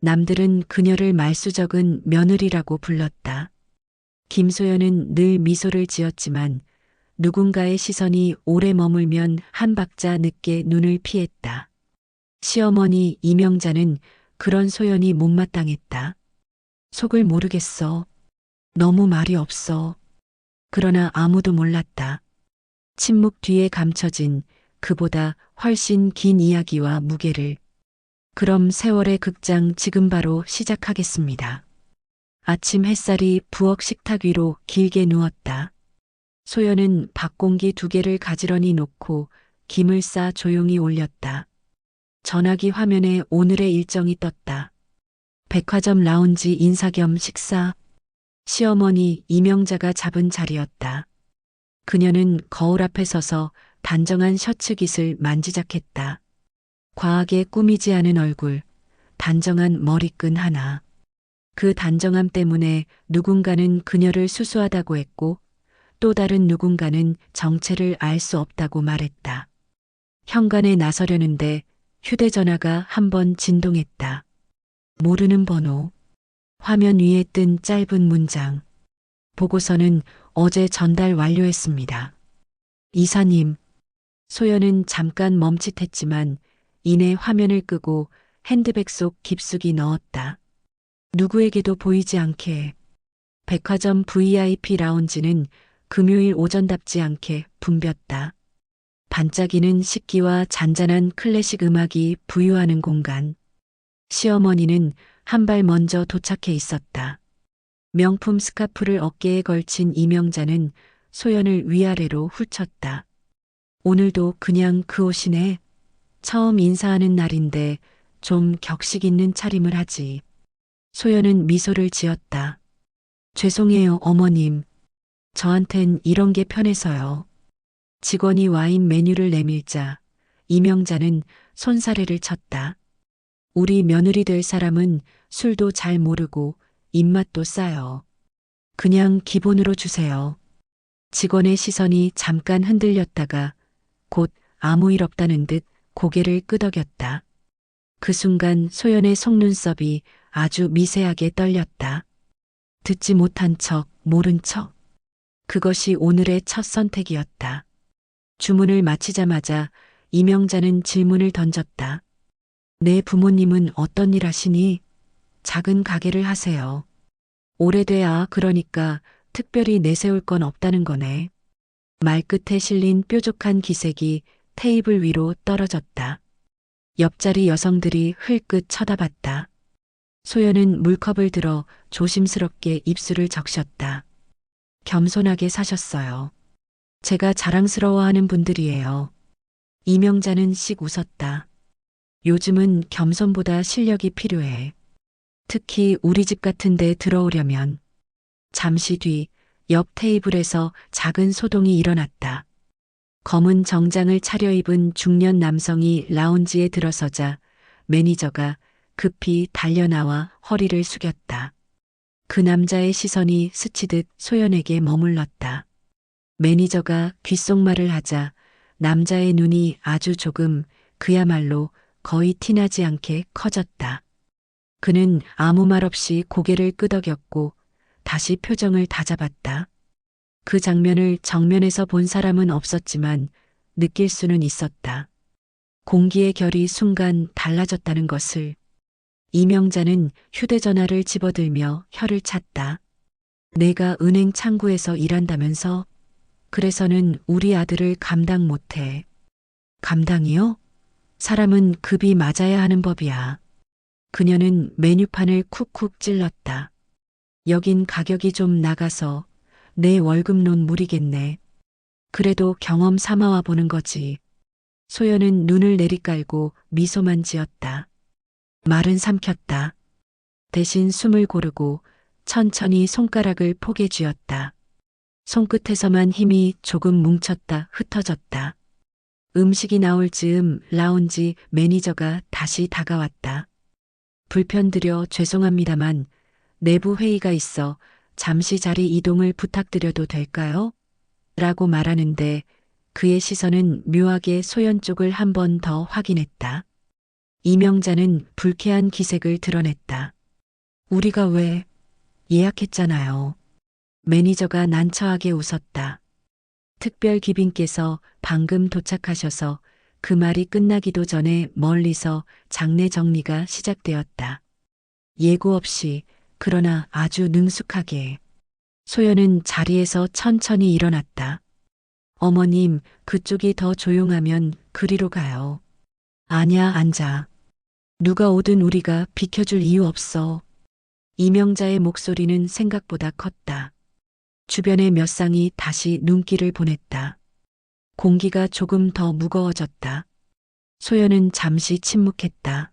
남들은 그녀를 말수적은 며느리라고 불렀다. 김소연은 늘 미소를 지었지만 누군가의 시선이 오래 머물면 한 박자 늦게 눈을 피했다. 시어머니 이명자는 그런 소연이 못마땅했다. 속을 모르겠어. 너무 말이 없어. 그러나 아무도 몰랐다. 침묵 뒤에 감춰진 그보다 훨씬 긴 이야기와 무게를. 그럼 세월의 극장 지금 바로 시작하겠습니다. 아침 햇살이 부엌 식탁 위로 길게 누웠다. 소연은 밥공기 2개를 가지런히 놓고 김을 싸 조용히 올렸다. 전화기 화면에 오늘의 일정이 떴다. 백화점 라운지 인사 겸 식사. 시어머니 이명자가 잡은 자리였다. 그녀는 거울 앞에 서서 단정한 셔츠 깃을 만지작했다. 과하게 꾸미지 않은 얼굴, 단정한 머리끈 하나. 그 단정함 때문에 누군가는 그녀를 수수하다고 했고 또 다른 누군가는 정체를 알 수 없다고 말했다. 현관에 나서려는데 휴대전화가 한번 진동했다. 모르는 번호. 화면 위에 뜬 짧은 문장. 보고서는 어제 전달 완료했습니다. 이사님. 소연은 잠깐 멈칫했지만 이내 화면을 끄고 핸드백 속 깊숙이 넣었다. 누구에게도 보이지 않게. 백화점 VIP 라운지는 금요일 오전답지 않게 붐볐다. 반짝이는 식기와 잔잔한 클래식 음악이 부유하는 공간. 시어머니는 한 발 먼저 도착해 있었다. 명품 스카프를 어깨에 걸친 이명자는 소연을 위아래로 훑쳤다. 오늘도 그냥 그 옷이네. 처음 인사하는 날인데 좀 격식 있는 차림을 하지. 소연은 미소를 지었다. 죄송해요, 어머님. 저한텐 이런 게 편해서요. 직원이 와인 메뉴를 내밀자 이명자는 손사래를 쳤다. 우리 며느리 될 사람은 술도 잘 모르고 입맛도 싸요. 그냥 기본으로 주세요. 직원의 시선이 잠깐 흔들렸다가 곧 아무 일 없다는 듯 고개를 끄덕였다. 그 순간 소연의 속눈썹이 아주 미세하게 떨렸다. 듣지 못한 척, 모른 척. 그것이 오늘의 첫 선택이었다. 주문을 마치자마자 이명자는 질문을 던졌다. 내 부모님은 어떤 일 하시니? 작은 가게를 하세요. 오래돼야 그러니까 특별히 내세울 건 없다는 거네. 말끝에 실린 뾰족한 기색이 테이블 위로 떨어졌다. 옆자리 여성들이 흘끗 쳐다봤다. 소연은 물컵을 들어 조심스럽게 입술을 적셨다. 겸손하게 사셨어요. 제가 자랑스러워하는 분들이에요. 이명자는 씩 웃었다. 요즘은 겸손보다 실력이 필요해. 특히 우리 집 같은 데 들어오려면. 잠시 뒤 옆 테이블에서 작은 소동이 일어났다. 검은 정장을 차려입은 중년 남성이 라운지에 들어서자 매니저가 급히 달려나와 허리를 숙였다. 그 남자의 시선이 스치듯 소연에게 머물렀다. 매니저가 귓속말을 하자 남자의 눈이 아주 조금, 그야말로 거의 티나지 않게 커졌다. 그는 아무 말 없이 고개를 끄덕였고 다시 표정을 다잡았다. 그 장면을 정면에서 본 사람은 없었지만 느낄 수는 있었다. 공기의 결이 순간 달라졌다는 것을. 이명자는 휴대전화를 집어들며 혀를 찼다. 내가 은행 창구에서 일한다면서? 그래서는 우리 아들을 감당 못해. 감당이요? 사람은 급이 맞아야 하는 법이야. 그녀는 메뉴판을 쿡쿡 찔렀다. 여긴 가격이 좀 나가서 내 월급론 무리겠네. 그래도 경험 삼아와 보는 거지. 소연은 눈을 내리깔고 미소만 지었다. 말은 삼켰다. 대신 숨을 고르고 천천히 손가락을 포개 쥐었다. 손끝에서만 힘이 조금 뭉쳤다 흩어졌다. 음식이 나올 즈음 라운지 매니저가 다시 다가왔다. 불편드려 죄송합니다만 내부 회의가 있어 잠시 자리 이동을 부탁드려도 될까요? 라고 말하는데 그의 시선은 묘하게 소연 쪽을 한 번 더 확인했다. 이명자는 불쾌한 기색을 드러냈다. 우리가 왜 예약했잖아요. 매니저가 난처하게 웃었다. 특별 기빈께서 방금 도착하셔서 그 말이 끝나기도 전에 멀리서 장례 정리가 시작되었다. 예고 없이 그러나 아주 능숙하게. 소연은 자리에서 천천히 일어났다. 어머님, 그쪽이 더 조용하면 그리로 가요. 아냐, 앉아. 누가 오든 우리가 비켜줄 이유 없어. 이명자의 목소리는 생각보다 컸다. 주변의 몇 쌍이 다시 눈길을 보냈다. 공기가 조금 더 무거워졌다. 소연은 잠시 침묵했다.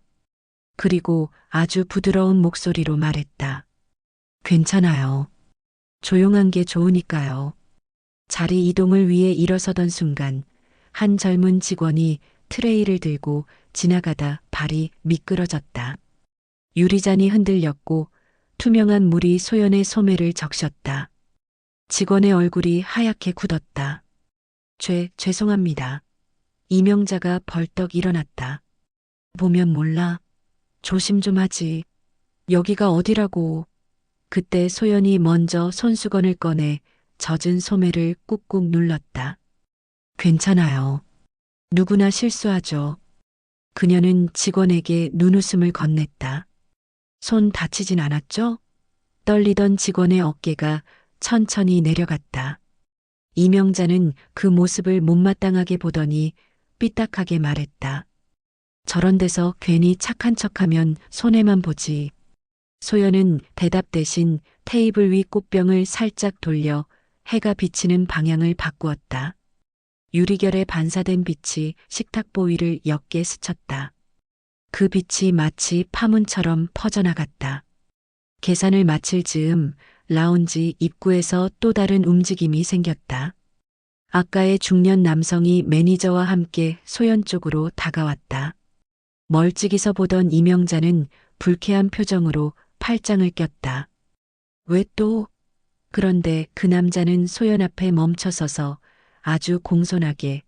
그리고 아주 부드러운 목소리로 말했다. 괜찮아요. 조용한 게 좋으니까요. 자리 이동을 위해 일어서던 순간 한 젊은 직원이 트레이를 들고 지나가다 발이 미끄러졌다. 유리잔이 흔들렸고 투명한 물이 소연의 소매를 적셨다. 직원의 얼굴이 하얗게 굳었다. 죄송합니다. 이명자가 벌떡 일어났다. 보면 몰라. 조심 좀 하지. 여기가 어디라고. 그때 소연이 먼저 손수건을 꺼내 젖은 소매를 꾹꾹 눌렀다. 괜찮아요. 누구나 실수하죠. 그녀는 직원에게 눈웃음을 건넸다. 손 다치진 않았죠? 떨리던 직원의 어깨가 천천히 내려갔다. 이명자는 그 모습을 못마땅하게 보더니 삐딱하게 말했다. 저런 데서 괜히 착한 척하면 손해만 보지. 소연은 대답 대신 테이블 위 꽃병을 살짝 돌려 해가 비치는 방향을 바꾸었다. 유리결에 반사된 빛이 식탁보 위를 옅게 스쳤다. 그 빛이 마치 파문처럼 퍼져나갔다. 계산을 마칠 즈음 라운지 입구에서 또 다른 움직임이 생겼다. 아까의 중년 남성이 매니저와 함께 소연 쪽으로 다가왔다. 멀찍이서 보던 이명자는 불쾌한 표정으로 팔짱을 꼈다. 왜 또? 그런데 그 남자는 소연 앞에 멈춰서서 아주 공손하게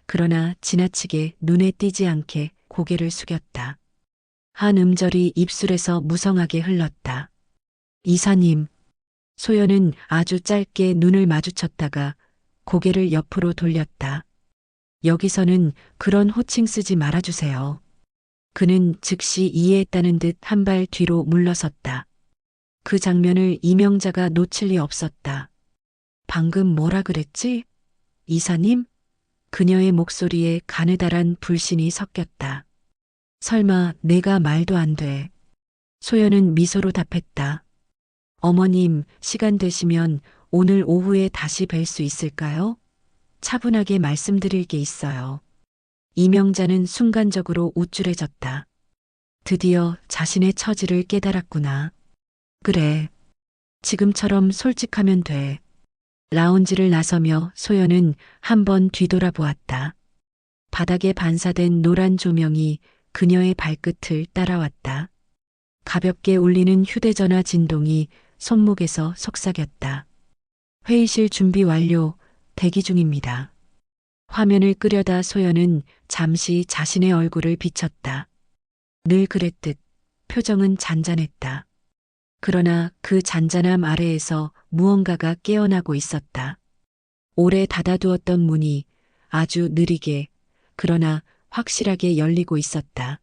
그러나 지나치게 눈에 띄지 않게 고개를 숙였다. 한 음절이 입술에서 무성하게 흘렀다. 이사님. 소연은 아주 짧게 눈을 마주쳤다가 고개를 옆으로 돌렸다. 여기서는 그런 호칭 쓰지 말아주세요. 그는 즉시 이해했다는 듯 한 발 뒤로 물러섰다. 그 장면을 이명자가 놓칠 리 없었다. 방금 뭐라 그랬지? 이사님? 그녀의 목소리에 가느다란 불신이 섞였다. 설마 내가 말도 안 돼. 소연은 미소로 답했다. 어머님, 시간 되시면 오늘 오후에 다시 뵐 수 있을까요? 차분하게 말씀드릴 게 있어요. 이명자는 순간적으로 우쭐해졌다. 드디어 자신의 처지를 깨달았구나. 그래. 지금처럼 솔직하면 돼. 라운지를 나서며 소연은 한번 뒤돌아보았다. 바닥에 반사된 노란 조명이 그녀의 발끝을 따라왔다. 가볍게 울리는 휴대전화 진동이 손목에서 속삭였다. 회의실 준비 완료, 대기 중입니다. 화면을 끄려다 소연은 잠시 자신의 얼굴을 비췄다. 늘 그랬듯 표정은 잔잔했다. 그러나 그 잔잔함 아래에서 무언가가 깨어나고 있었다. 오래 닫아두었던 문이 아주 느리게 그러나 확실하게 열리고 있었다.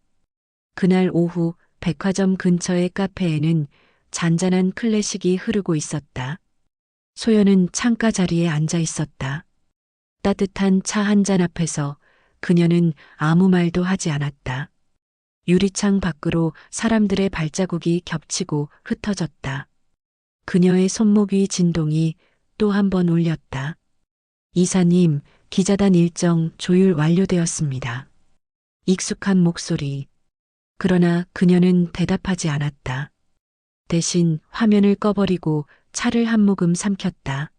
그날 오후 백화점 근처의 카페에는 잔잔한 클래식이 흐르고 있었다. 소연은 창가 자리에 앉아 있었다. 따뜻한 차 한 잔 앞에서 그녀는 아무 말도 하지 않았다. 유리창 밖으로 사람들의 발자국이 겹치고 흩어졌다. 그녀의 손목 위 진동이 또 한 번 울렸다. 이사님, 기자단 일정 조율 완료되었습니다. 익숙한 목소리. 그러나 그녀는 대답하지 않았다. 대신 화면을 꺼버리고 차를 한 모금 삼켰다.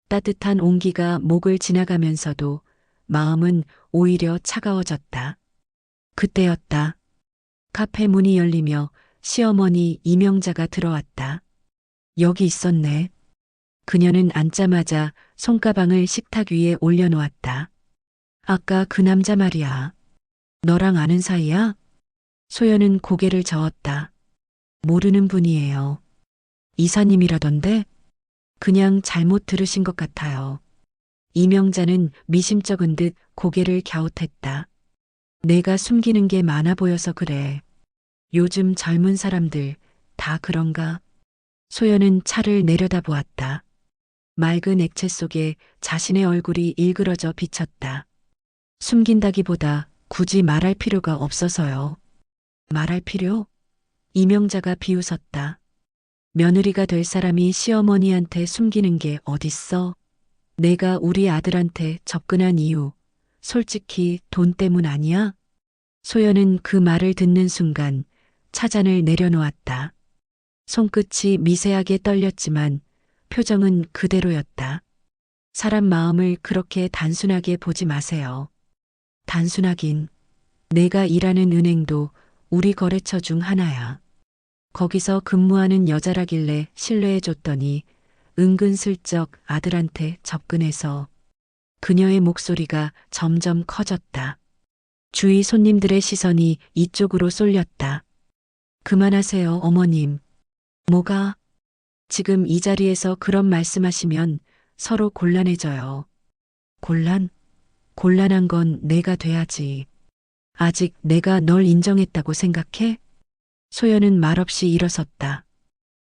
따뜻한 온기가 목을 지나가면서도 마음은 오히려 차가워졌다. 그때였다. 카페 문이 열리며 시어머니 이명자가 들어왔다. 여기 있었네. 그녀는 앉자마자 손가방을 식탁 위에 올려놓았다. 아까 그 남자 말이야. 너랑 아는 사이야? 소연은 고개를 저었다. 모르는 분이에요. 이사님이라던데? 그냥 잘못 들으신 것 같아요. 이명자는 미심쩍은 듯 고개를 갸웃했다. 내가 숨기는 게 많아 보여서 그래. 요즘 젊은 사람들 다 그런가? 소연은 차를 내려다보았다. 맑은 액체 속에 자신의 얼굴이 일그러져 비쳤다. 숨긴다기보다 굳이 말할 필요가 없어서요. 말할 필요? 이명자가 비웃었다. 며느리가 될 사람이 시어머니한테 숨기는 게 어딨어? 내가 우리 아들한테 접근한 이유, 솔직히 돈 때문 아니야? 소연은 그 말을 듣는 순간 차잔을 내려놓았다. 손끝이 미세하게 떨렸지만 표정은 그대로였다. 사람 마음을 그렇게 단순하게 보지 마세요. 단순하긴. 내가 일하는 은행도 우리 거래처 중 하나야. 거기서 근무하는 여자라길래 신뢰해줬더니 은근슬쩍 아들한테 접근해서 그녀의 목소리가 점점 커졌다. 주위 손님들의 시선이 이쪽으로 쏠렸다. 그만하세요, 어머님. 뭐가? 지금 이 자리에서 그런 말씀하시면 서로 곤란해져요. 곤란? 곤란한 건 내가 돼야지. 아직 내가 널 인정했다고 생각해? 소연은 말없이 일어섰다.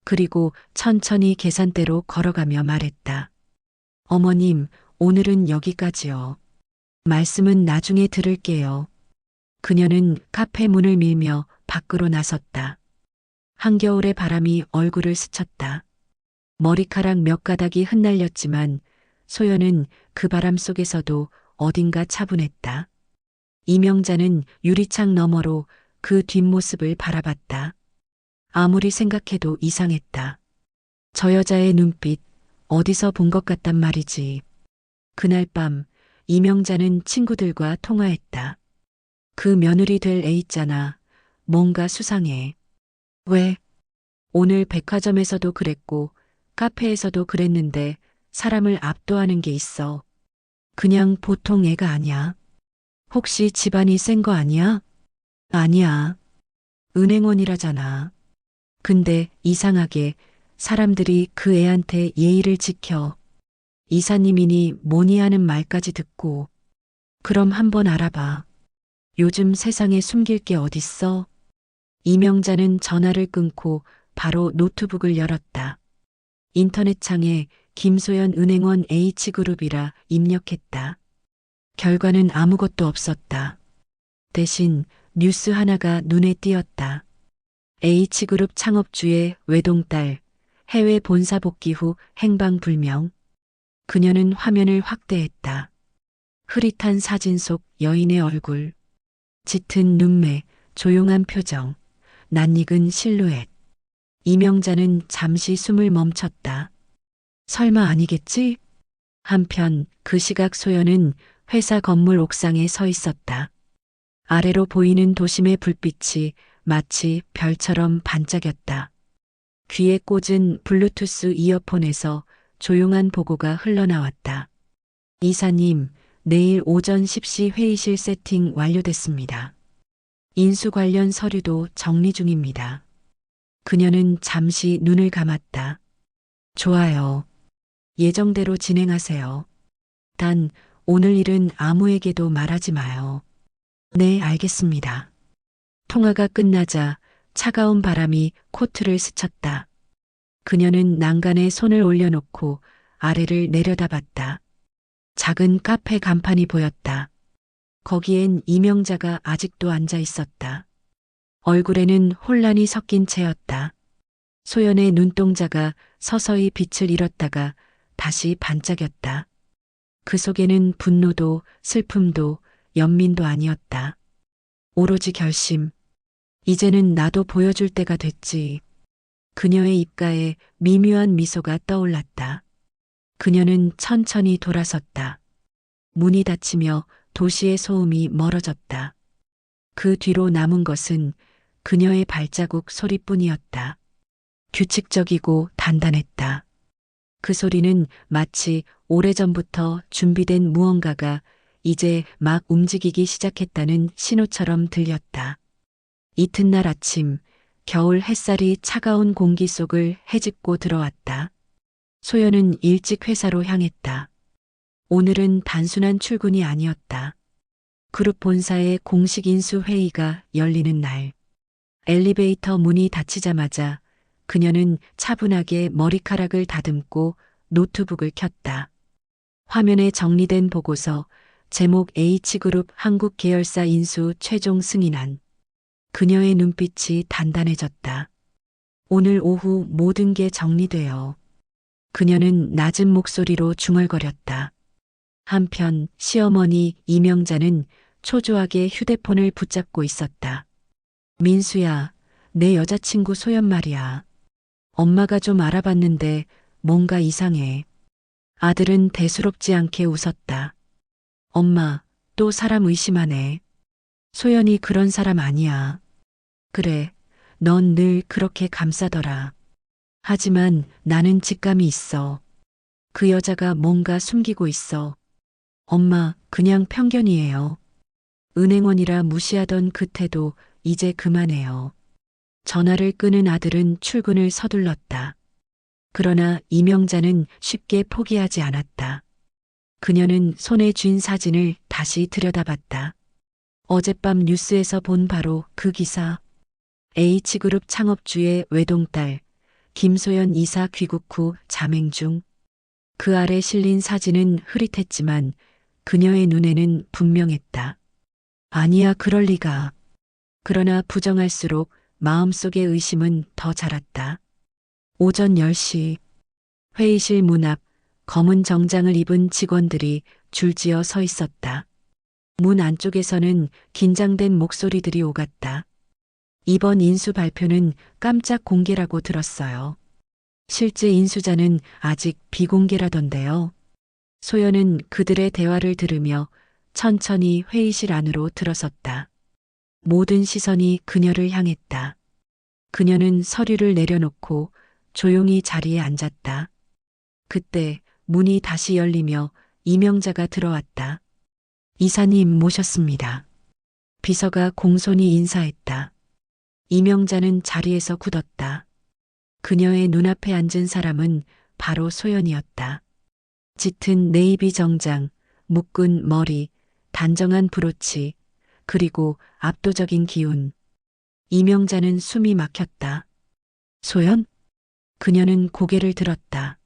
그리고 천천히 계산대로 걸어가며 말했다. 어머님, 오늘은 여기까지요. 말씀은 나중에 들을게요. 그녀는 카페 문을 밀며 밖으로 나섰다. 한겨울의 바람이 얼굴을 스쳤다. 머리카락 몇 가닥이 흩날렸지만 소연은 그 바람 속에서도 어딘가 차분했다. 이명자는 유리창 너머로 그 뒷모습을 바라봤다. 아무리 생각해도 이상했다. 저 여자의 눈빛 어디서 본 것 같단 말이지. 그날 밤 이명자는 친구들과 통화했다. 그 며느리 될 애 있잖아. 뭔가 수상해. 왜? 오늘 백화점에서도 그랬고 카페에서도 그랬는데 사람을 압도하는 게 있어. 그냥 보통 애가 아니야. 혹시 집안이 센 거 아니야? 아니야. 은행원이라잖아. 근데 이상하게 사람들이 그 애한테 예의를 지켜. 이사님이니 뭐니 하는 말까지 듣고. 그럼 한번 알아봐. 요즘 세상에 숨길 게 어딨어? 이명자는 전화를 끊고 바로 노트북을 열었다. 인터넷창에 김소연 은행원 H그룹이라 입력했다. 결과는 아무것도 없었다. 대신 뉴스 하나가 눈에 띄었다. H그룹 창업주의 외동딸, 해외 본사 복귀 후 행방불명. 그녀는 화면을 확대했다. 흐릿한 사진 속 여인의 얼굴, 짙은 눈매, 조용한 표정, 낯익은 실루엣. 이명자는 잠시 숨을 멈췄다. 설마 아니겠지? 한편 그 시각 소연은 회사 건물 옥상에 서 있었다. 아래로 보이는 도심의 불빛이 마치 별처럼 반짝였다. 귀에 꽂은 블루투스 이어폰에서 조용한 보고가 흘러나왔다. 이사님, 내일 오전 10시 회의실 세팅 완료됐습니다. 인수 관련 서류도 정리 중입니다. 그녀는 잠시 눈을 감았다. 좋아요. 예정대로 진행하세요. 단, 오늘 일은 아무에게도 말하지 마요. 네, 알겠습니다. 통화가 끝나자 차가운 바람이 코트를 스쳤다. 그녀는 난간에 손을 올려놓고 아래를 내려다봤다. 작은 카페 간판이 보였다. 거기엔 이명자가 아직도 앉아 있었다. 얼굴에는 혼란이 섞인 채였다. 소연의 눈동자가 서서히 빛을 잃었다가 다시 반짝였다. 그 속에는 분노도 슬픔도 연민도 아니었다. 오로지 결심. 이제는 나도 보여줄 때가 됐지. 그녀의 입가에 미묘한 미소가 떠올랐다. 그녀는 천천히 돌아섰다. 문이 닫히며 도시의 소음이 멀어졌다. 그 뒤로 남은 것은 그녀의 발자국 소리뿐이었다. 규칙적이고 단단했다. 그 소리는 마치 오래전부터 준비된 무언가가 이제 막 움직이기 시작했다는 신호처럼 들렸다. 이튿날 아침, 겨울 햇살이 차가운 공기 속을 헤집고 들어왔다. 소연은 일찍 회사로 향했다. 오늘은 단순한 출근이 아니었다. 그룹 본사의 공식 인수 회의가 열리는 날. 엘리베이터 문이 닫히자마자 그녀는 차분하게 머리카락을 다듬고 노트북을 켰다. 화면에 정리된 보고서, 제목 H그룹 한국 계열사 인수 최종 승인안. 그녀의 눈빛이 단단해졌다. 오늘 오후 모든 게 정리돼요. 그녀는 낮은 목소리로 중얼거렸다. 한편 시어머니 이명자는 초조하게 휴대폰을 붙잡고 있었다. 민수야, 내 여자친구 소연 말이야. 엄마가 좀 알아봤는데 뭔가 이상해. 아들은 대수롭지 않게 웃었다. 엄마, 또 사람 의심하네. 소연이 그런 사람 아니야. 그래, 넌 늘 그렇게 감싸더라. 하지만 나는 직감이 있어. 그 여자가 뭔가 숨기고 있어. 엄마, 그냥 편견이에요. 은행원이라 무시하던 그 태도 이제 그만해요. 전화를 끄는 아들은 출근을 서둘렀다. 그러나 이명자는 쉽게 포기하지 않았다. 그녀는 손에 쥔 사진을 다시 들여다봤다. 어젯밤 뉴스에서 본 바로 그 기사. H그룹 창업주의 외동딸 김소연 이사 귀국 후 자맹 중. 그 아래 실린 사진은 흐릿했지만 그녀의 눈에는 분명했다. 아니야, 그럴 리가. 그러나 부정할수록 마음속의 의심은 더 자랐다. 오전 10시 회의실 문 앞 검은 정장을 입은 직원들이 줄지어 서 있었다. 문 안쪽에서는 긴장된 목소리들이 오갔다. 이번 인수 발표는 깜짝 공개라고 들었어요. 실제 인수자는 아직 비공개라던데요. 소연은 그들의 대화를 들으며 천천히 회의실 안으로 들어섰다. 모든 시선이 그녀를 향했다. 그녀는 서류를 내려놓고 조용히 자리에 앉았다. 그때 문이 다시 열리며 이명자가 들어왔다. 이사님 모셨습니다. 비서가 공손히 인사했다. 이명자는 자리에서 굳었다. 그녀의 눈앞에 앉은 사람은 바로 소연이었다. 짙은 네이비 정장, 묶은 머리, 단정한 브로치, 그리고 압도적인 기운. 이명자는 숨이 막혔다. 소연? 그녀는 고개를 들었다.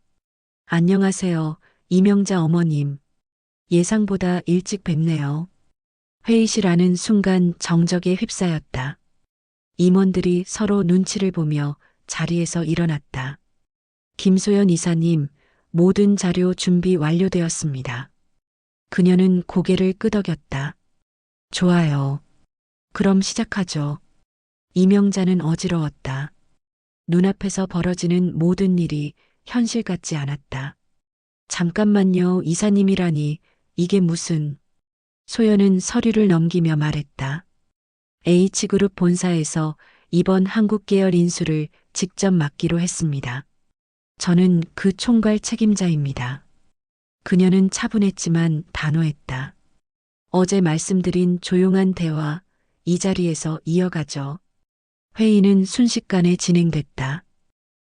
안녕하세요, 이명자 어머님. 예상보다 일찍 뵙네요. 회의실 안은 순간 정적에 휩싸였다. 임원들이 서로 눈치를 보며 자리에서 일어났다. 김소연 이사님, 모든 자료 준비 완료되었습니다. 그녀는 고개를 끄덕였다. 좋아요. 그럼 시작하죠. 이명자는 어지러웠다. 눈앞에서 벌어지는 모든 일이 현실 같지 않았다. 잠깐만요, 이사님이라니, 이게 무슨. 소연은 서류를 넘기며 말했다. H그룹 본사에서 이번 한국 계열 인수를 직접 맡기로 했습니다. 저는 그 총괄 책임자입니다. 그녀는 차분했지만 단호했다. 어제 말씀드린 조용한 대화, 이 자리에서 이어가죠. 회의는 순식간에 진행됐다.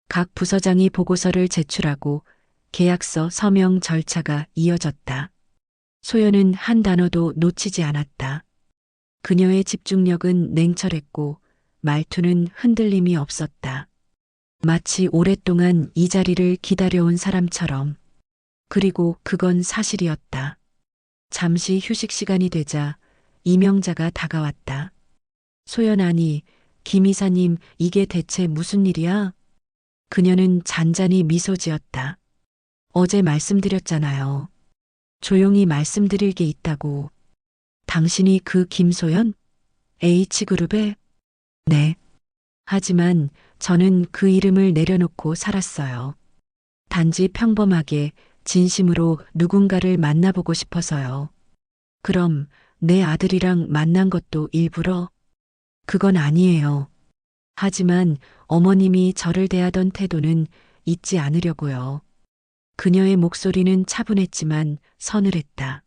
각 부서장이 보고서를 제출하고 계약서 서명 절차가 이어졌다. 소연은 한 단어도 놓치지 않았다. 그녀의 집중력은 냉철했고 말투는 흔들림이 없었다. 마치 오랫동안 이 자리를 기다려온 사람처럼. 그리고 그건 사실이었다. 잠시 휴식 시간이 되자 이명자가 다가왔다. 소연 아니, 김 이사님, 이게 대체 무슨 일이야? 그녀는 잔잔히 미소 지었다. 어제 말씀드렸잖아요. 조용히 말씀드릴 게 있다고. 당신이 그 김소연? H그룹의? 네. 하지만 저는 그 이름을 내려놓고 살았어요. 단지 평범하게 진심으로 누군가를 만나보고 싶어서요. 그럼 내 아들이랑 만난 것도 일부러? 그건 아니에요. 하지만 어머님이 저를 대하던 태도는 잊지 않으려고요. 그녀의 목소리는 차분했지만 서늘했다.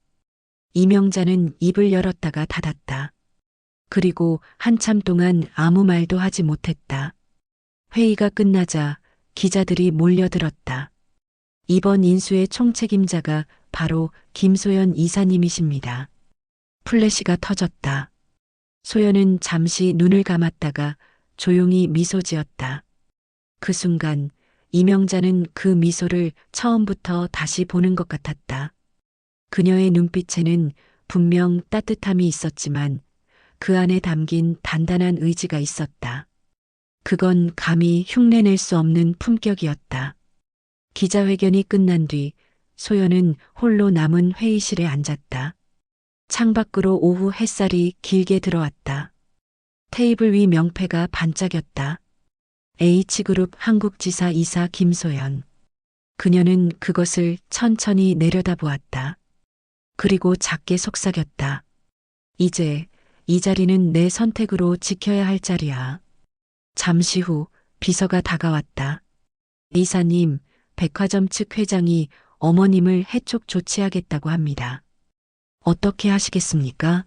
이명자는 입을 열었다가 닫았다. 그리고 한참 동안 아무 말도 하지 못했다. 회의가 끝나자 기자들이 몰려들었다. 이번 인수의 총책임자가 바로 김소연 이사님이십니다. 플래시가 터졌다. 소연은 잠시 눈을 감았다가 조용히 미소 지었다. 그 순간 이명자는 그 미소를 처음부터 다시 보는 것 같았다. 그녀의 눈빛에는 분명 따뜻함이 있었지만 그 안에 담긴 단단한 의지가 있었다. 그건 감히 흉내낼 수 없는 품격이었다. 기자회견이 끝난 뒤 소연은 홀로 남은 회의실에 앉았다. 창밖으로 오후 햇살이 길게 들어왔다. 테이블 위 명패가 반짝였다. H그룹 한국지사 이사 김소연. 그녀는 그것을 천천히 내려다보았다. 그리고 작게 속삭였다. 이제 이 자리는 내 선택으로 지켜야 할 자리야. 잠시 후 비서가 다가왔다. 이사님, 백화점 측 회장이 어머님을 해촉 조치하겠다고 합니다. 어떻게 하시겠습니까?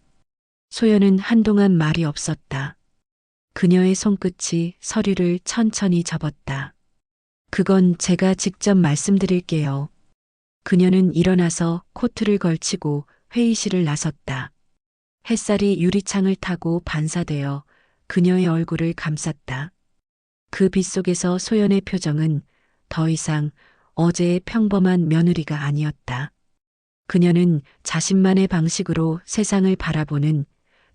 소연은 한동안 말이 없었다. 그녀의 손끝이 서류를 천천히 접었다. 그건 제가 직접 말씀드릴게요. 그녀는 일어나서 코트를 걸치고 회의실을 나섰다. 햇살이 유리창을 타고 반사되어 그녀의 얼굴을 감쌌다. 그 빛 속에서 소연의 표정은 더 이상 어제의 평범한 며느리가 아니었다. 그녀는 자신만의 방식으로 세상을 바라보는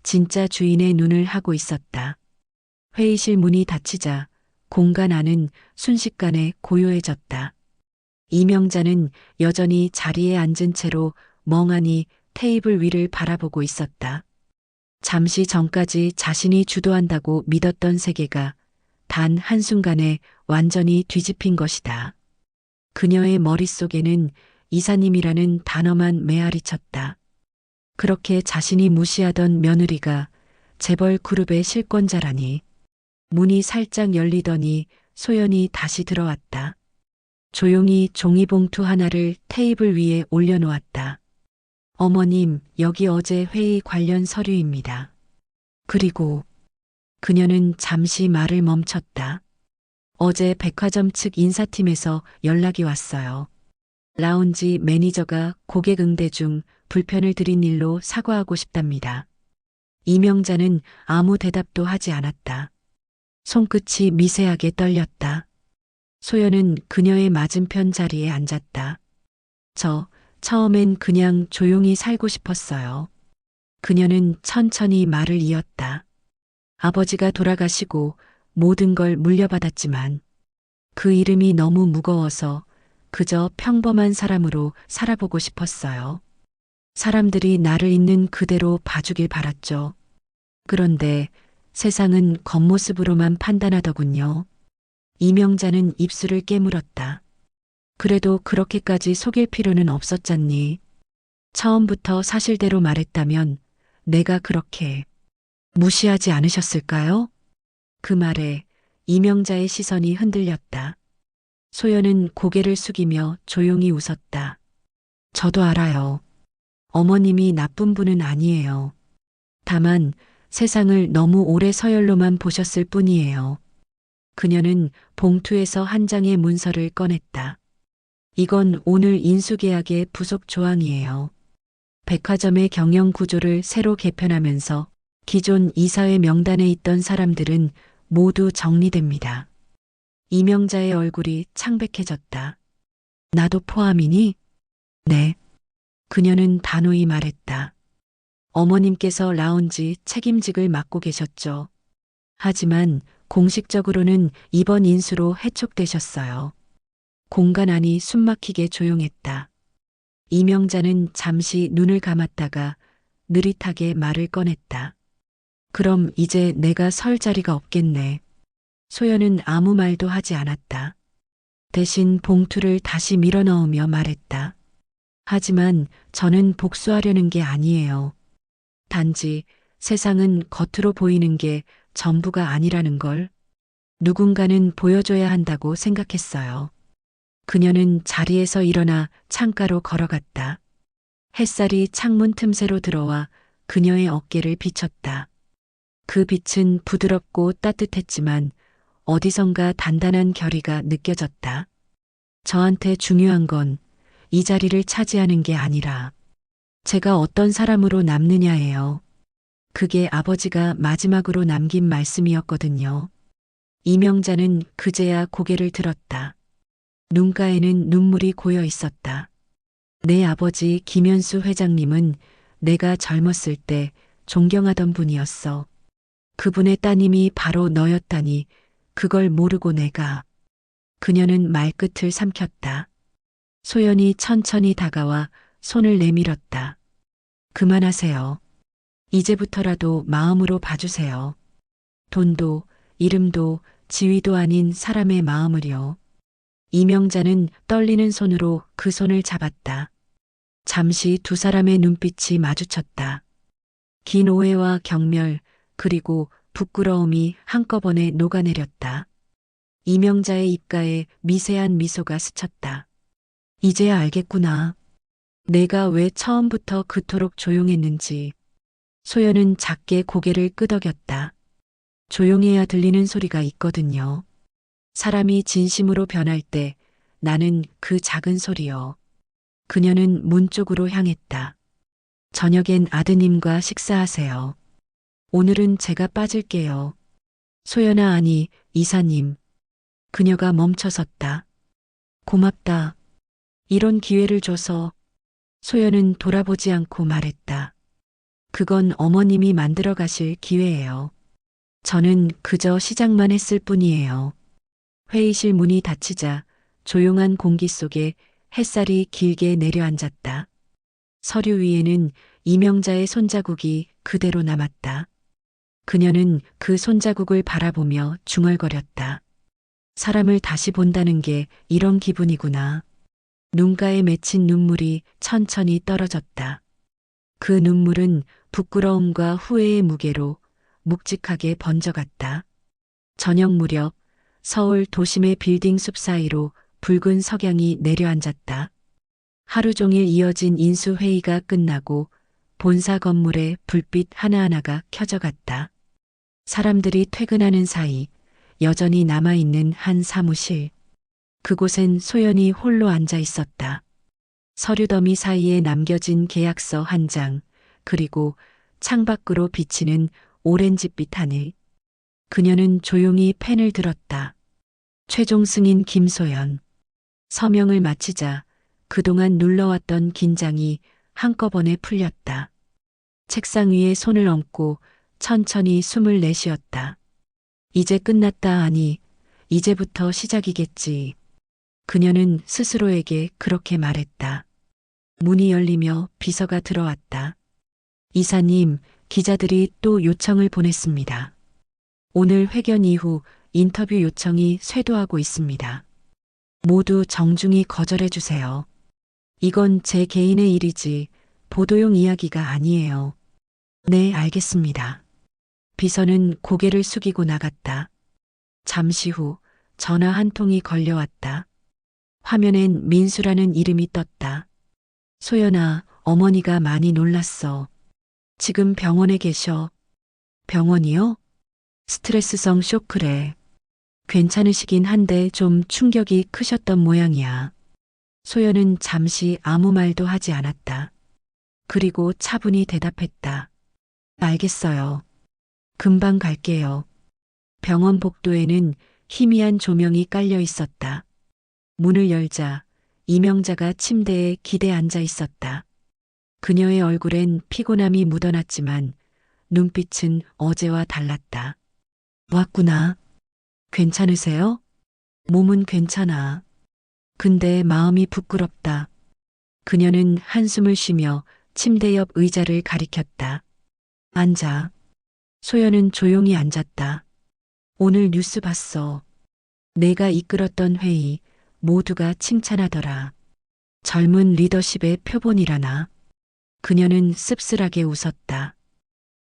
진짜 주인의 눈을 하고 있었다. 회의실 문이 닫히자 공간 안은 순식간에 고요해졌다. 이명자는 여전히 자리에 앉은 채로 멍하니 테이블 위를 바라보고 있었다. 잠시 전까지 자신이 주도한다고 믿었던 세계가 단 한순간에 완전히 뒤집힌 것이다. 그녀의 머릿속에는 이사님이라는 단어만 메아리쳤다. 그렇게 자신이 무시하던 며느리가 재벌 그룹의 실권자라니. 문이 살짝 열리더니 소연이 다시 들어왔다. 조용히 종이봉투 하나를 테이블 위에 올려놓았다. 어머님, 여기 어제 회의 관련 서류입니다. 그리고 그녀는 잠시 말을 멈췄다. 어제 백화점 측 인사팀에서 연락이 왔어요. 라운지 매니저가 고객 응대 중 불편을 드린 일로 사과하고 싶답니다. 이명자는 아무 대답도 하지 않았다. 손끝이 미세하게 떨렸다. 소연은 그녀의 맞은편 자리에 앉았다. 처음엔 그냥 조용히 살고 싶었어요. 그녀는 천천히 말을 이었다. 아버지가 돌아가시고 모든 걸 물려받았지만 그 이름이 너무 무거워서 그저 평범한 사람으로 살아보고 싶었어요. 사람들이 나를 있는 그대로 봐주길 바랐죠. 그런데 세상은 겉모습으로만 판단하더군요. 이명자는 입술을 깨물었다. 그래도 그렇게까지 속일 필요는 없었잖니. 처음부터 사실대로 말했다면 내가 그렇게 무시하지 않으셨을까요? 그 말에 이명자의 시선이 흔들렸다. 소연은 고개를 숙이며 조용히 웃었다. 저도 알아요. 어머님이 나쁜 분은 아니에요. 다만 세상을 너무 오래 서열로만 보셨을 뿐이에요. 그녀는 봉투에서 한 장의 문서를 꺼냈다. 이건 오늘 인수계약의 부속 조항이에요. 백화점의 경영 구조를 새로 개편하면서 기존 이사회 명단에 있던 사람들은 모두 정리됩니다. 이명자의 얼굴이 창백해졌다. 나도 포함이니? 네. 그녀는 단호히 말했다. 어머님께서 라운지 책임직을 맡고 계셨죠. 하지만 공식적으로는 이번 인수로 해촉되셨어요. 공간 안이 숨막히게 조용했다. 이명자는 잠시 눈을 감았다가 느릿하게 말을 꺼냈다. 그럼 이제 내가 설 자리가 없겠네. 소연은 아무 말도 하지 않았다. 대신 봉투를 다시 밀어넣으며 말했다. 하지만 저는 복수하려는 게 아니에요. 단지 세상은 겉으로 보이는 게 전부가 아니라는 걸 누군가는 보여줘야 한다고 생각했어요. 그녀는 자리에서 일어나 창가로 걸어갔다. 햇살이 창문 틈새로 들어와 그녀의 어깨를 비쳤다. 그 빛은 부드럽고 따뜻했지만 어디선가 단단한 결의가 느껴졌다. 저한테 중요한 건 이 자리를 차지하는 게 아니라 제가 어떤 사람으로 남느냐예요. 그게 아버지가 마지막으로 남긴 말씀이었거든요. 이명자는 그제야 고개를 들었다. 눈가에는 눈물이 고여 있었다. 내 아버지 김현수 회장님은 내가 젊었을 때 존경하던 분이었어. 그분의 따님이 바로 너였다니 그걸 모르고 내가. 그녀는 말끝을 삼켰다. 소연이 천천히 다가와 손을 내밀었다. 그만하세요. 이제부터라도 마음으로 봐주세요. 돈도 이름도 지위도 아닌 사람의 마음을요. 이명자는 떨리는 손으로 그 손을 잡았다. 잠시 두 사람의 눈빛이 마주쳤다. 긴 오해와 경멸 그리고 부끄러움이 한꺼번에 녹아내렸다. 이명자의 입가에 미세한 미소가 스쳤다. 이제야 알겠구나. 내가 왜 처음부터 그토록 조용했는지. 소연은 작게 고개를 끄덕였다. 조용해야 들리는 소리가 있거든요. 사람이 진심으로 변할 때 나는 그 작은 소리요. 그녀는 문 쪽으로 향했다. 저녁엔 아드님과 식사하세요. 오늘은 제가 빠질게요. 소연아 아니 이사님. 그녀가 멈춰섰다. 고맙다. 이런 기회를 줘서. 소연은 돌아보지 않고 말했다. 그건 어머님이 만들어 가실 기회예요. 저는 그저 시작만 했을 뿐이에요. 회의실 문이 닫히자 조용한 공기 속에 햇살이 길게 내려앉았다. 서류 위에는 이명자의 손자국이 그대로 남았다. 그녀는 그 손자국을 바라보며 중얼거렸다. 사람을 다시 본다는 게 이런 기분이구나. 눈가에 맺힌 눈물이 천천히 떨어졌다. 그 눈물은 부끄러움과 후회의 무게로 묵직하게 번져갔다. 저녁 무렵 서울 도심의 빌딩 숲 사이로 붉은 석양이 내려앉았다. 하루 종일 이어진 인수회의가 끝나고 본사 건물에 불빛 하나하나가 켜져갔다. 사람들이 퇴근하는 사이 여전히 남아있는 한 사무실. 그곳엔 소연이 홀로 앉아 있었다. 서류 더미 사이에 남겨진 계약서 한 장, 그리고 창밖으로 비치는 오렌지빛 하늘. 그녀는 조용히 펜을 들었다. 최종 승인 김소연. 서명을 마치자 그동안 눌러왔던 긴장이 한꺼번에 풀렸다. 책상 위에 손을 얹고 천천히 숨을 내쉬었다. 이제 끝났다 아니, 이제부터 시작이겠지. 그녀는 스스로에게 그렇게 말했다. 문이 열리며 비서가 들어왔다. 이사님, 기자들이 또 요청을 보냈습니다. 오늘 회견 이후 인터뷰 요청이 쇄도하고 있습니다. 모두 정중히 거절해 주세요. 이건 제 개인의 일이지 보도용 이야기가 아니에요. 네, 알겠습니다. 비서는 고개를 숙이고 나갔다. 잠시 후 전화 한 통이 걸려왔다. 화면엔 민수라는 이름이 떴다. 소연아, 어머니가 많이 놀랐어. 지금 병원에 계셔. 병원이요? 스트레스성 쇼크래. 괜찮으시긴 한데 좀 충격이 크셨던 모양이야. 소연은 잠시 아무 말도 하지 않았다. 그리고 차분히 대답했다. 알겠어요. 금방 갈게요. 병원 복도에는 희미한 조명이 깔려 있었다. 문을 열자 이명자가 침대에 기대 앉아 있었다. 그녀의 얼굴엔 피곤함이 묻어났지만 눈빛은 어제와 달랐다. 왔구나. 괜찮으세요? 몸은 괜찮아. 근데 마음이 부끄럽다. 그녀는 한숨을 쉬며 침대 옆 의자를 가리켰다. 앉아. 소연은 조용히 앉았다. 오늘 뉴스 봤어. 내가 이끌었던 회의 모두가 칭찬하더라. 젊은 리더십의 표본이라나. 그녀는 씁쓸하게 웃었다.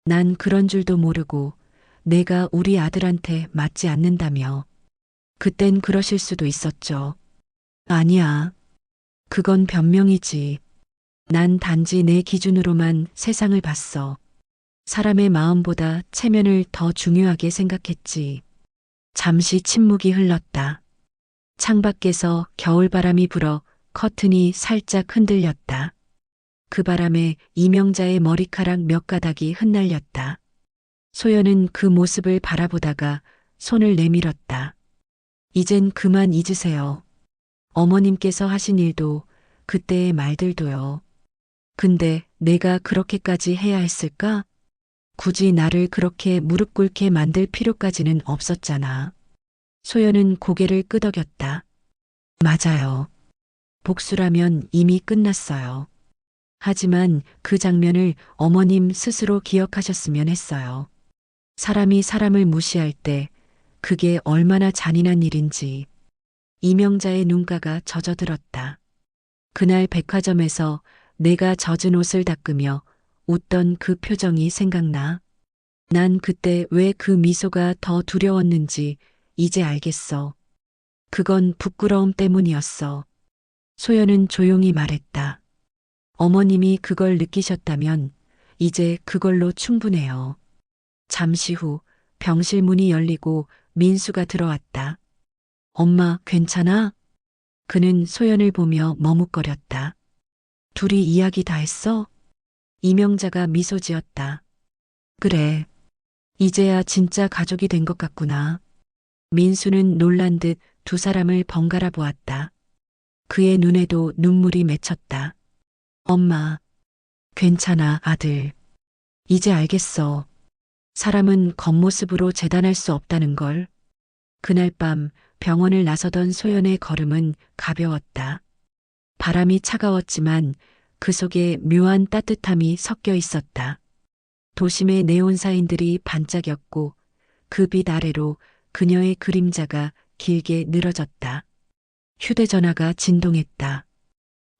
난 그런 줄도 모르고 내가 우리 아들한테 맞지 않는다며. 그땐 그러실 수도 있었죠. 아니야. 그건 변명이지. 난 단지 내 기준으로만 세상을 봤어. 사람의 마음보다 체면을 더 중요하게 생각했지. 잠시 침묵이 흘렀다. 창밖에서 겨울바람이 불어 커튼이 살짝 흔들렸다. 그 바람에 이명자의 머리카락 몇 가닥이 흩날렸다. 소연은 그 모습을 바라보다가 손을 내밀었다. 이젠 그만 잊으세요. 어머님께서 하신 일도 그때의 말들도요. 근데 내가 그렇게까지 해야 했을까? 굳이 나를 그렇게 무릎 꿇게 만들 필요까지는 없었잖아. 소연은 고개를 끄덕였다. 맞아요. 복수라면 이미 끝났어요. 하지만 그 장면을 어머님 스스로 기억하셨으면 했어요. 사람이 사람을 무시할 때 그게 얼마나 잔인한 일인지. 이명자의 눈가가 젖어들었다. 그날 백화점에서 내가 젖은 옷을 닦으며 웃던 그 표정이 생각나. 난 그때 왜 그 미소가 더 두려웠는지 이제 알겠어. 그건 부끄러움 때문이었어. 소연은 조용히 말했다. 어머님이 그걸 느끼셨다면 이제 그걸로 충분해요. 잠시 후 병실 문이 열리고 민수가 들어왔다. 엄마, 괜찮아? 그는 소연을 보며 머뭇거렸다. 둘이 이야기 다 했어? 이명자가 미소 지었다. 그래. 이제야 진짜 가족이 된 것 같구나. 민수는 놀란 듯 두 사람을 번갈아 보았다. 그의 눈에도 눈물이 맺혔다. 엄마, 괜찮아, 아들. 이제 알겠어. 사람은 겉모습으로 재단할 수 없다는 걸. 그날 밤 병원을 나서던 소연의 걸음은 가벼웠다. 바람이 차가웠지만 그 속에 묘한 따뜻함이 섞여 있었다. 도심의 네온사인들이 반짝였고 그 빛 아래로 그녀의 그림자가 길게 늘어졌다. 휴대전화가 진동했다.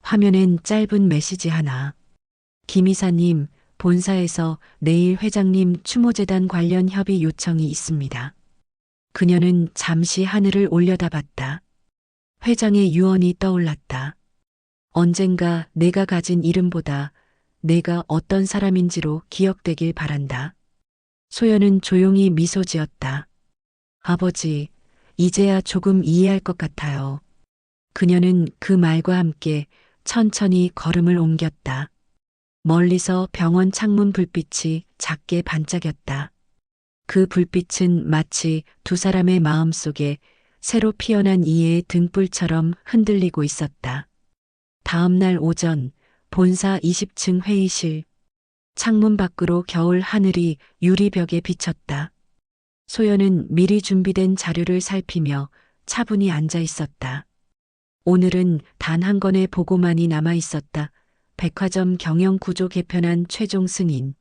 화면엔 짧은 메시지 하나. 김 이사님, 본사에서 내일 회장님 추모재단 관련 협의 요청이 있습니다. 그녀는 잠시 하늘을 올려다봤다. 회장의 유언이 떠올랐다. 언젠가 내가 가진 이름보다 내가 어떤 사람인지로 기억되길 바란다. 소연은 조용히 미소 지었다. 아버지, 이제야 조금 이해할 것 같아요. 그녀는 그 말과 함께 천천히 걸음을 옮겼다. 멀리서 병원 창문 불빛이 작게 반짝였다. 그 불빛은 마치 두 사람의 마음 속에 새로 피어난 이해의 등불처럼 흔들리고 있었다. 다음 날 오전, 본사 20층 회의실. 창문 밖으로 겨울 하늘이 유리벽에 비쳤다. 소연은 미리 준비된 자료를 살피며 차분히 앉아 있었다. 오늘은 단 한 건의 보고만이 남아 있었다. 백화점 경영 구조 개편안 최종 승인.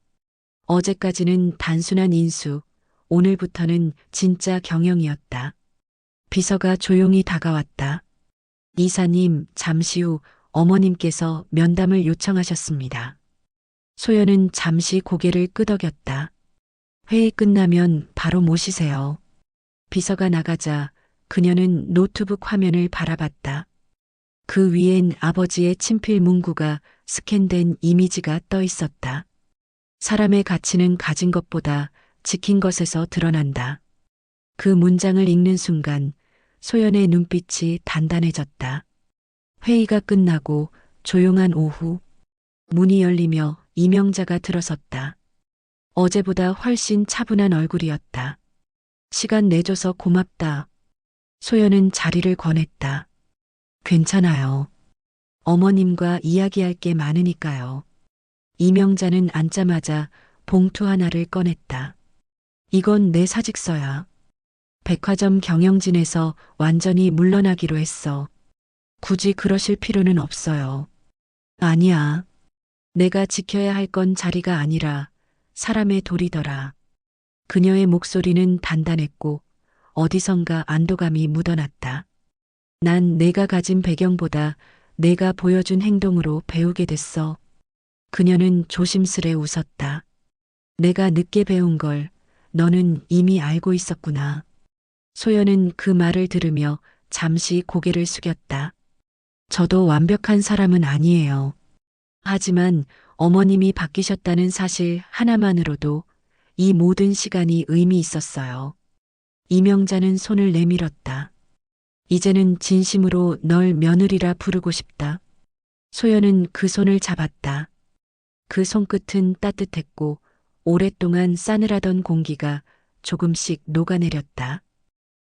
어제까지는 단순한 인수, 오늘부터는 진짜 경영이었다. 비서가 조용히 다가왔다. 이사님, 잠시 후 어머님께서 면담을 요청하셨습니다. 소연은 잠시 고개를 끄덕였다. 회의 끝나면 바로 모시세요. 비서가 나가자 그녀는 노트북 화면을 바라봤다. 그 위엔 아버지의 친필 문구가 스캔된 이미지가 떠 있었다. 사람의 가치는 가진 것보다 지킨 것에서 드러난다. 그 문장을 읽는 순간 소연의 눈빛이 단단해졌다. 회의가 끝나고 조용한 오후, 문이 열리며 이명자가 들어섰다. 어제보다 훨씬 차분한 얼굴이었다. 시간 내줘서 고맙다. 소연은 자리를 권했다. 괜찮아요. 어머님과 이야기할 게 많으니까요. 이명자는 앉자마자 봉투 하나를 꺼냈다. 이건 내 사직서야. 백화점 경영진에서 완전히 물러나기로 했어. 굳이 그러실 필요는 없어요. 아니야. 내가 지켜야 할 건 자리가 아니라 사람의 도리더라. 그녀의 목소리는 단단했고 어디선가 안도감이 묻어났다. 난 내가 가진 배경보다 내가 보여준 행동으로 배우게 됐어. 그녀는 조심스레 웃었다. 내가 늦게 배운 걸 너는 이미 알고 있었구나. 소연은 그 말을 들으며 잠시 고개를 숙였다. 저도 완벽한 사람은 아니에요. 하지만 어머님이 바뀌셨다는 사실 하나만으로도 이 모든 시간이 의미 있었어요. 이명자는 손을 내밀었다. 이제는 진심으로 널 며느리라 부르고 싶다. 소연은 그 손을 잡았다. 그 손끝은 따뜻했고 오랫동안 싸늘하던 공기가 조금씩 녹아내렸다.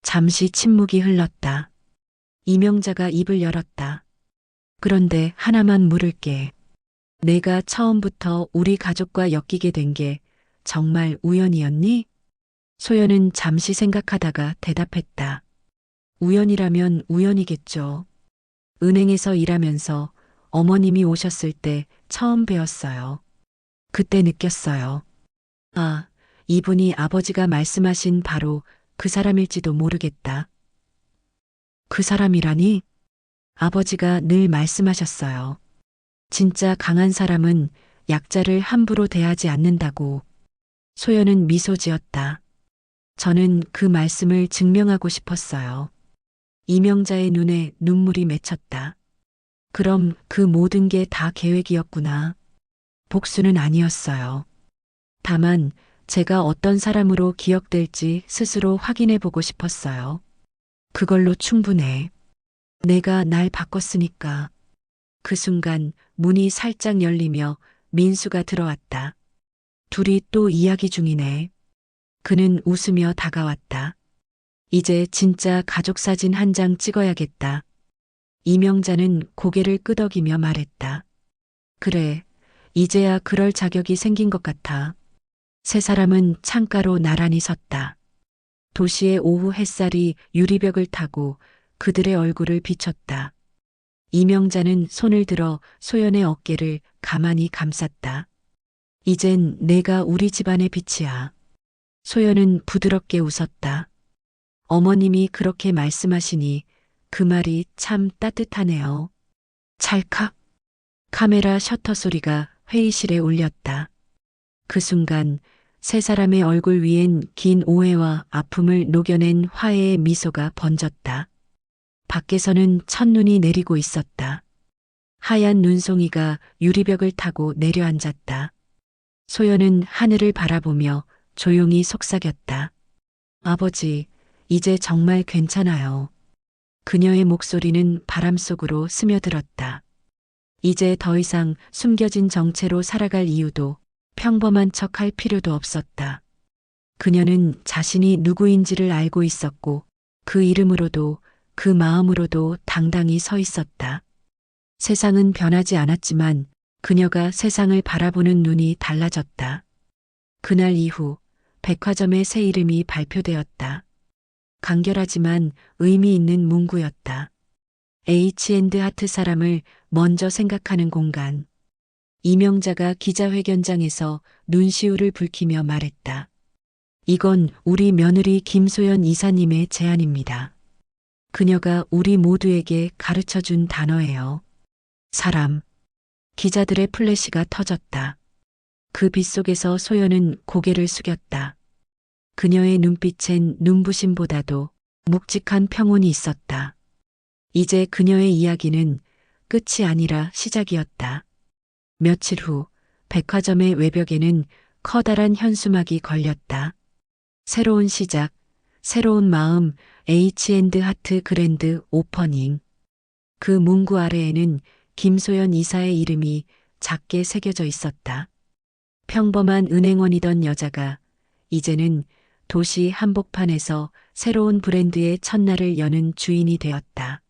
잠시 침묵이 흘렀다. 이명자가 입을 열었다. 그런데 하나만 물을게. 내가 처음부터 우리 가족과 엮이게 된 게 정말 우연이었니? 소연은 잠시 생각하다가 대답했다. 우연이라면 우연이겠죠. 은행에서 일하면서 어머님이 오셨을 때 처음 뵈었어요. 그때 느꼈어요. 아, 이분이 아버지가 말씀하신 바로 그 사람일지도 모르겠다. 그 사람이라니? 아버지가 늘 말씀하셨어요. 진짜 강한 사람은 약자를 함부로 대하지 않는다고. 소연은 미소 지었다. 저는 그 말씀을 증명하고 싶었어요. 이명자의 눈에 눈물이 맺혔다. 그럼 그 모든 게 다 계획이었구나. 복수는 아니었어요. 다만 제가 어떤 사람으로 기억될지 스스로 확인해 보고 싶었어요. 그걸로 충분해. 내가 날 바꿨으니까. 그 순간 문이 살짝 열리며 민수가 들어왔다. 둘이 또 이야기 중이네. 그는 웃으며 다가왔다. 이제 진짜 가족 사진 한 장 찍어야겠다. 이명자는 고개를 끄덕이며 말했다. 그래, 이제야 그럴 자격이 생긴 것 같아. 세 사람은 창가로 나란히 섰다. 도시의 오후 햇살이 유리벽을 타고 그들의 얼굴을 비췄다. 이명자는 손을 들어 소연의 어깨를 가만히 감쌌다. 이젠 내가 우리 집안의 빛이야. 소연은 부드럽게 웃었다. 어머님이 그렇게 말씀하시니 그 말이 참 따뜻하네요. 찰칵. 카메라 셔터 소리가 회의실에 울렸다. 그 순간 세 사람의 얼굴 위엔 긴 오해와 아픔을 녹여낸 화해의 미소가 번졌다. 밖에서는 첫눈이 내리고 있었다. 하얀 눈송이가 유리벽을 타고 내려앉았다. 소연은 하늘을 바라보며 조용히 속삭였다. 아버지, 이제 정말 괜찮아요. 그녀의 목소리는 바람 속으로 스며들었다. 이제 더 이상 숨겨진 정체로 살아갈 이유도 평범한 척할 필요도 없었다. 그녀는 자신이 누구인지를 알고 있었고 그 이름으로도 그 마음으로도 당당히 서 있었다. 세상은 변하지 않았지만 그녀가 세상을 바라보는 눈이 달라졌다. 그날 이후 백화점의 새 이름이 발표되었다. 간결하지만 의미 있는 문구였다. H&하트 사람을 먼저 생각하는 공간. 이명자가 기자회견장에서 눈시울을 붉히며 말했다. 이건 우리 며느리 김소연 이사님의 제안입니다. 그녀가 우리 모두에게 가르쳐준 단어예요. 사람. 기자들의 플래시가 터졌다. 그 빛 속에서 소연은 고개를 숙였다. 그녀의 눈빛엔 눈부심보다도 묵직한 평온이 있었다. 이제 그녀의 이야기는 끝이 아니라 시작이었다. 며칠 후 백화점의 외벽에는 커다란 현수막이 걸렸다. 새로운 시작, 새로운 마음, H&하트 그랜드 오퍼닝. 그 문구 아래에는 김소연 이사의 이름이 작게 새겨져 있었다. 평범한 은행원이던 여자가 이제는 도시 한복판에서 새로운 브랜드의 첫날을 여는 주인이 되었다.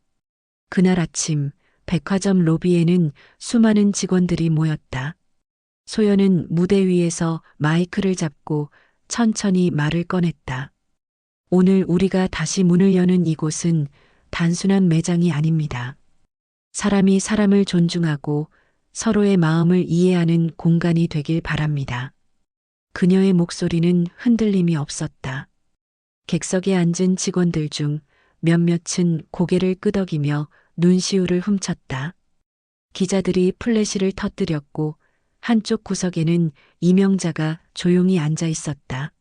그날 아침 백화점 로비에는 수많은 직원들이 모였다. 소연은 무대 위에서 마이크를 잡고 천천히 말을 꺼냈다. 오늘 우리가 다시 문을 여는 이곳은 단순한 매장이 아닙니다. 사람이 사람을 존중하고 서로의 마음을 이해하는 공간이 되길 바랍니다. 그녀의 목소리는 흔들림이 없었다. 객석에 앉은 직원들 중 몇몇은 고개를 끄덕이며 눈시울을 훔쳤다. 기자들이 플래시를 터뜨렸고 한쪽 구석에는 이명자가 조용히 앉아 있었다.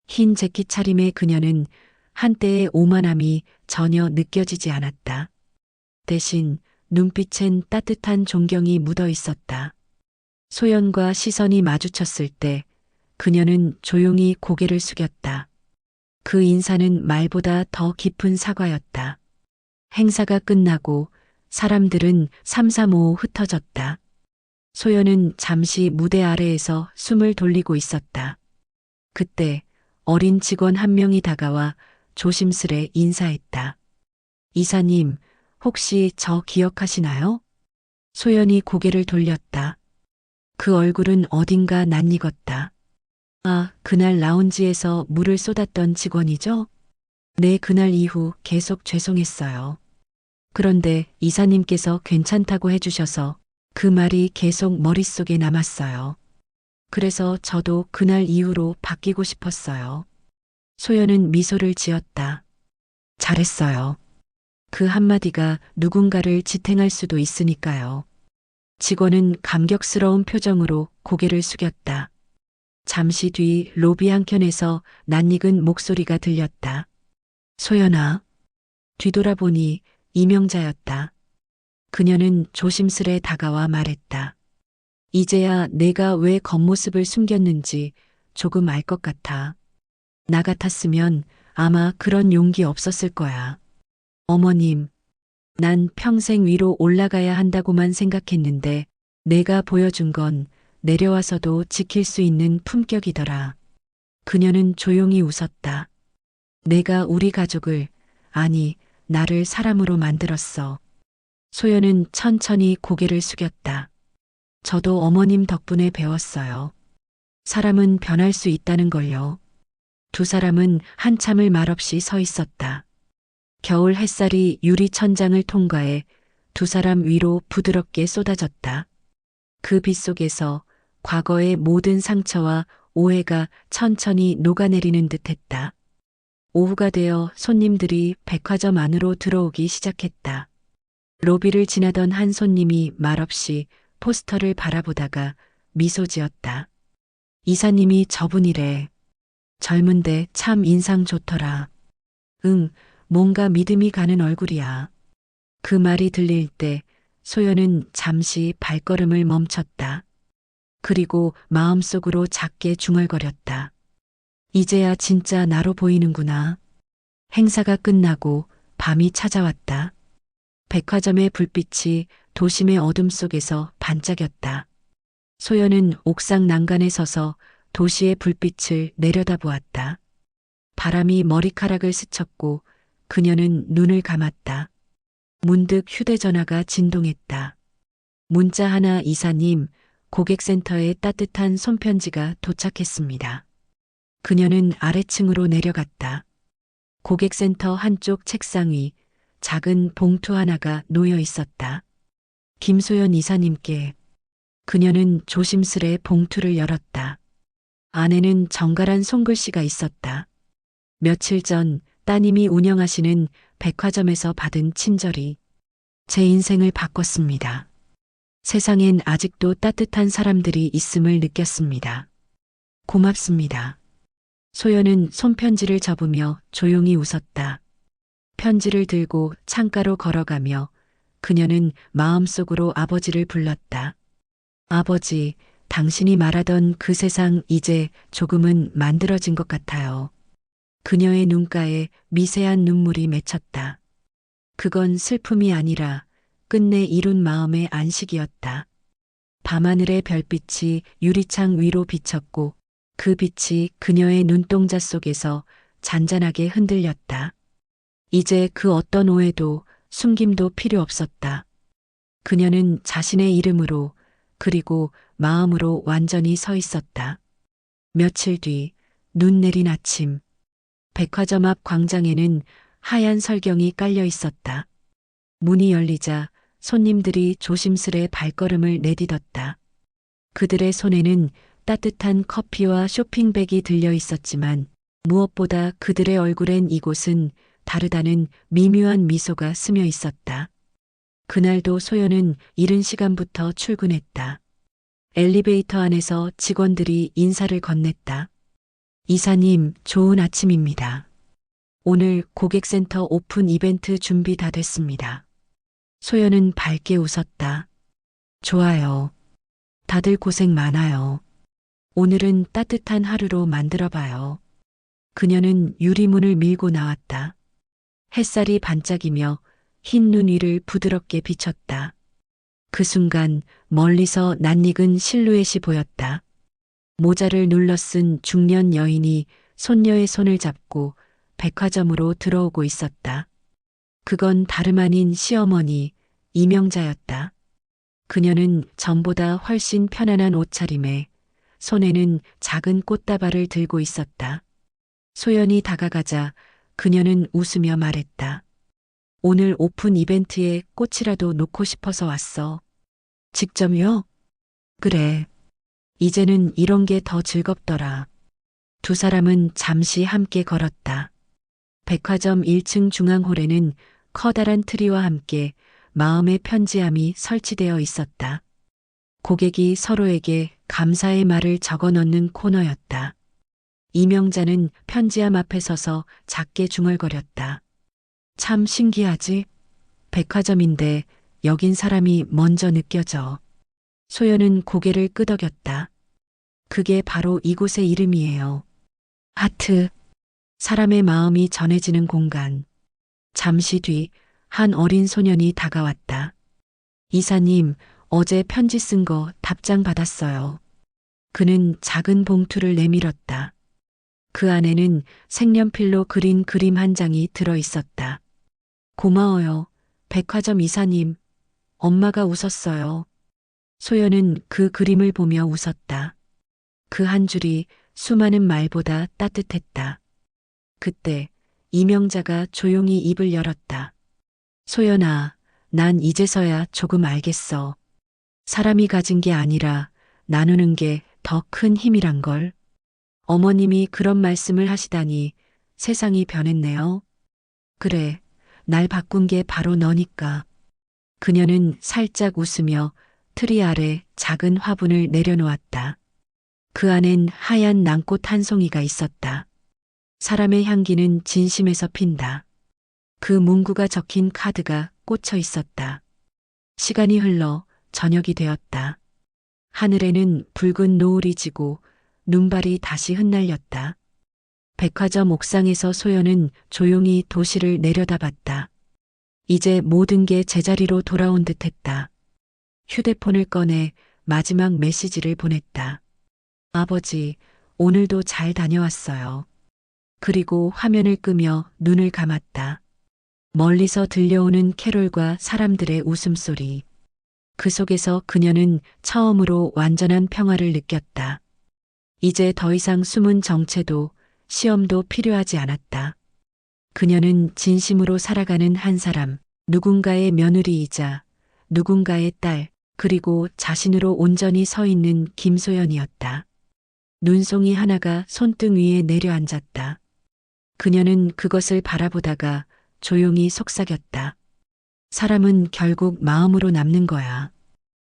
흰 재킷 차림의 그녀는 한때의 오만함이 전혀 느껴지지 않았다. 대신 눈빛엔 따뜻한 존경이 묻어 있었다. 소연과 시선이 마주쳤을 때 그녀는 조용히 고개를 숙였다. 그 인사는 말보다 더 깊은 사과였다. 행사가 끝나고 사람들은 삼삼오오 흩어졌다. 소연은 잠시 무대 아래에서 숨을 돌리고 있었다. 그때 어린 직원 한 명이 다가와 조심스레 인사했다. 이사님, 혹시 저 기억하시나요? 소연이 고개를 돌렸다. 그 얼굴은 어딘가 낯익었다. 아, 그날 라운지에서 물을 쏟았던 직원이죠? 네, 그날 이후 계속 죄송했어요. 그런데 이사님께서 괜찮다고 해주셔서 그 말이 계속 머릿속에 남았어요. 그래서 저도 그날 이후로 바뀌고 싶었어요. 소연은 미소를 지었다. 잘했어요. 그 한마디가 누군가를 지탱할 수도 있으니까요. 직원은 감격스러운 표정으로 고개를 숙였다. 잠시 뒤 로비 한켠에서 낯익은 목소리가 들렸다. 소연아. 뒤돌아보니 이명자였다. 그녀는 조심스레 다가와 말했다. 이제야 내가 왜 겉모습을 숨겼는지 조금 알 것 같아. 나 같았으면 아마 그런 용기 없었을 거야. 어머님, 난 평생 위로 올라가야 한다고만 생각했는데 내가 보여준 건 내려와서도 지킬 수 있는 품격이더라. 그녀는 조용히 웃었다. 내가 우리 가족을, 아니, 나를 사람으로 만들었어. 소연은 천천히 고개를 숙였다. 저도 어머님 덕분에 배웠어요. 사람은 변할 수 있다는 걸요. 두 사람은 한참을 말없이 서 있었다. 겨울 햇살이 유리 천장을 통과해 두 사람 위로 부드럽게 쏟아졌다. 그 빛 속에서 과거의 모든 상처와 오해가 천천히 녹아내리는 듯했다. 오후가 되어 손님들이 백화점 안으로 들어오기 시작했다. 로비를 지나던 한 손님이 말없이 포스터를 바라보다가 미소 지었다. 이사님이 저분이래. 젊은데 참 인상 좋더라. 응, 뭔가 믿음이 가는 얼굴이야. 그 말이 들릴 때 소연은 잠시 발걸음을 멈췄다. 그리고 마음속으로 작게 중얼거렸다. 이제야 진짜 나로 보이는구나. 행사가 끝나고 밤이 찾아왔다. 백화점의 불빛이 도심의 어둠 속에서 반짝였다. 소연은 옥상 난간에 서서 도시의 불빛을 내려다보았다. 바람이 머리카락을 스쳤고 그녀는 눈을 감았다. 문득 휴대전화가 진동했다. 문자 하나 이사님, 고객센터에 따뜻한 손편지가 도착했습니다. 그녀는 아래층으로 내려갔다. 고객센터 한쪽 책상 위 작은 봉투 하나가 놓여 있었다. 김소연 이사님께. 그녀는 조심스레 봉투를 열었다. 안에는 정갈한 손글씨가 있었다. 며칠 전 따님이 운영하시는 백화점에서 받은 친절이 제 인생을 바꿨습니다. 세상엔 아직도 따뜻한 사람들이 있음을 느꼈습니다. 고맙습니다. 소연은 손편지를 접으며 조용히 웃었다. 편지를 들고 창가로 걸어가며 그녀는 마음속으로 아버지를 불렀다. 아버지, 당신이 말하던 그 세상 이제 조금은 만들어진 것 같아요. 그녀의 눈가에 미세한 눈물이 맺혔다. 그건 슬픔이 아니라 끝내 이룬 마음의 안식이었다. 밤하늘의 별빛이 유리창 위로 비쳤고 그 빛이 그녀의 눈동자 속에서 잔잔하게 흔들렸다. 이제 그 어떤 오해도 숨김도 필요 없었다. 그녀는 자신의 이름으로 그리고 마음으로 완전히 서 있었다. 며칠 뒤 눈 내린 아침 백화점 앞 광장에는 하얀 설경이 깔려 있었다. 문이 열리자 손님들이 조심스레 발걸음을 내딛었다. 그들의 손에는 따뜻한 커피와 쇼핑백이 들려 있었지만 무엇보다 그들의 얼굴엔 이곳은 다르다는 미묘한 미소가 스며 있었다. 그날도 소연은 이른 시간부터 출근했다. 엘리베이터 안에서 직원들이 인사를 건넸다. 이사님, 좋은 아침입니다. 오늘 고객센터 오픈 이벤트 준비 다 됐습니다. 소연은 밝게 웃었다. 좋아요. 다들 고생 많아요. 오늘은 따뜻한 하루로 만들어봐요. 그녀는 유리문을 밀고 나왔다. 햇살이 반짝이며 흰 눈 위를 부드럽게 비쳤다. 그 순간 멀리서 낯익은 실루엣이 보였다. 모자를 눌러 쓴 중년 여인이 손녀의 손을 잡고 백화점으로 들어오고 있었다. 그건 다름 아닌 시어머니 이명자였다. 그녀는 전보다 훨씬 편안한 옷차림에 손에는 작은 꽃다발을 들고 있었다. 소연이 다가가자 그녀는 웃으며 말했다. 오늘 오픈 이벤트에 꽃이라도 놓고 싶어서 왔어. 직접요? 그래. 이제는 이런 게 더 즐겁더라. 두 사람은 잠시 함께 걸었다. 백화점 1층 중앙홀에는 커다란 트리와 함께 마음의 편지함이 설치되어 있었다. 고객이 서로에게 감사의 말을 적어 넣는 코너였다. 이명자는 편지함 앞에 서서 작게 중얼거렸다. 참 신기하지? 백화점인데 여긴 사람이 먼저 느껴져. 소연은 고개를 끄덕였다. 그게 바로 이곳의 이름이에요. 하트. 사람의 마음이 전해지는 공간. 잠시 뒤 한 어린 소년이 다가왔다. 이사님, 어제 편지 쓴 거 답장 받았어요. 그는 작은 봉투를 내밀었다. 그 안에는 색연필로 그린 그림 한 장이 들어 있었다. 고마워요. 백화점 이사님. 엄마가 웃었어요. 소연은 그 그림을 보며 웃었다. 그 한 줄이 수많은 말보다 따뜻했다. 그때 이명자가 조용히 입을 열었다. 소연아, 난 이제서야 조금 알겠어. 사람이 가진 게 아니라 나누는 게 더 큰 힘이란 걸. 어머님이 그런 말씀을 하시다니 세상이 변했네요. 그래, 날 바꾼 게 바로 너니까. 그녀는 살짝 웃으며 트리 아래 작은 화분을 내려놓았다. 그 안엔 하얀 낭꽃 한 송이가 있었다. 사람의 향기는 진심에서 핀다. 그 문구가 적힌 카드가 꽂혀 있었다. 시간이 흘러 저녁이 되었다. 하늘에는 붉은 노을이 지고 눈발이 다시 흩날렸다. 백화점 옥상에서 소연은 조용히 도시를 내려다봤다. 이제 모든 게 제자리로 돌아온 듯했다. 휴대폰을 꺼내 마지막 메시지를 보냈다. 아버지, 오늘도 잘 다녀왔어요. 그리고 화면을 끄며 눈을 감았다. 멀리서 들려오는 캐롤과 사람들의 웃음소리. 그 속에서 그녀는 처음으로 완전한 평화를 느꼈다. 이제 더 이상 숨은 정체도 시험도 필요하지 않았다. 그녀는 진심으로 살아가는 한 사람, 누군가의 며느리이자 누군가의 딸, 그리고 자신으로 온전히 서 있는 김소연이었다. 눈송이 하나가 손등 위에 내려앉았다. 그녀는 그것을 바라보다가 조용히 속삭였다. 사람은 결국 마음으로 남는 거야.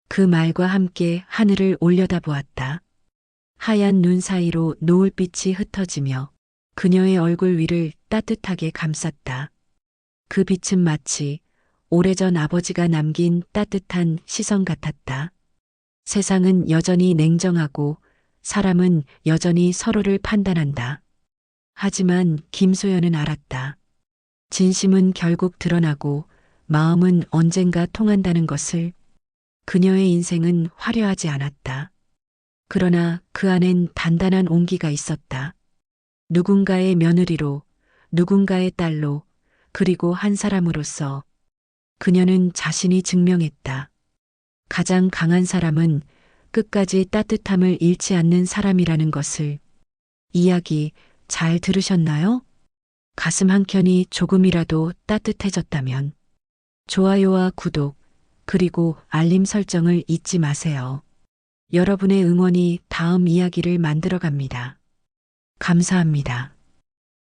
그 말과 함께 하늘을 올려다보았다. 하얀 눈 사이로 노을빛이 흩어지며 그녀의 얼굴 위를 따뜻하게 감쌌다. 그 빛은 마치 오래전 아버지가 남긴 따뜻한 시선 같았다. 세상은 여전히 냉정하고 사람은 여전히 서로를 판단한다. 하지만 김소연은 알았다. 진심은 결국 드러나고 마음은 언젠가 통한다는 것을. 그녀의 인생은 화려하지 않았다. 그러나 그 안엔 단단한 온기가 있었다. 누군가의 며느리로, 누군가의 딸로, 그리고 한 사람으로서 그녀는 자신이 증명했다. 가장 강한 사람은 끝까지 따뜻함을 잃지 않는 사람이라는 것을. 이야기 잘 들으셨나요? 가슴 한켠이 조금이라도 따뜻해졌다면 좋아요와 구독, 그리고 알림 설정을 잊지 마세요. 여러분의 응원이 다음 이야기를 만들어갑니다. 감사합니다.